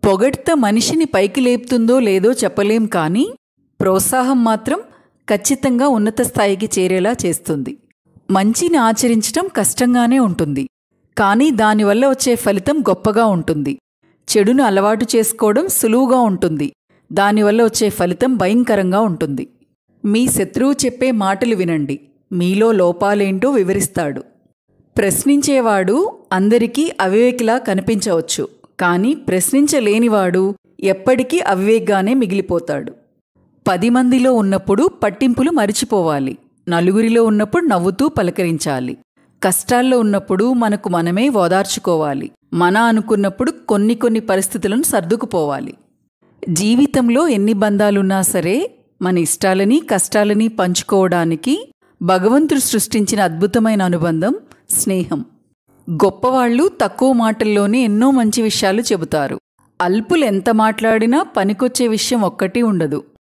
పొగడ్త మనిషిని పైకి లేపుతుందో లేదో చెప్పలేం కానీ ప్రోత్సాహం మాత్రం ఖచ్చితంగా ఉన్నత స్థాయికి చేరేలా చేస్తుంది. మంచిని ఆచరించటం కష్టంగానే ఉంటుంది, కానీ దానివల్ల వచ్చే ఫలితం గొప్పగా ఉంటుంది. చెడును అలవాటు చేసుకోవడం సులువుగా ఉంటుంది, దానివల్ల వచ్చే ఫలితం భయంకరంగా ఉంటుంది. మీ శత్రువు చెప్పే మాటలు వినండి, మీలో లోపాలేంటో వివరిస్తాడు. ప్రశ్నించేవాడు అందరికీ అవివేకిలా కనిపించవచ్చు, కానీ ప్రశ్నించలేనివాడు ఎప్పటికీ అవివేక్గానే మిగిలిపోతాడు. 10 మందిలో ఉన్నప్పుడు పట్టింపులు మరిచిపోవాలి, నలుగురిలో ఉన్నప్పుడు నవ్వుతూ పలకరించాలి. కష్టాల్లో ఉన్నప్పుడు మనకు మనమే ఓదార్చుకోవాలి, మన అనుకున్నప్పుడు కొన్ని పరిస్థితులను సర్దుకుపోవాలి. జీవితంలో ఎన్ని బంధాలున్నా సరే మన ఇష్టాలని కష్టాలని పంచుకోవడానికి భగవంతుడు సృష్టించిన అద్భుతమైన అనుబంధం స్నేహం. గొప్పవాళ్లు తక్కువ మాటల్లోనే ఎన్నో మంచి విషయాలు చెబుతారు. అల్పులు ఎంత మాట్లాడినా పనికొచ్చే విషయం ఒక్కటి ఉండదు.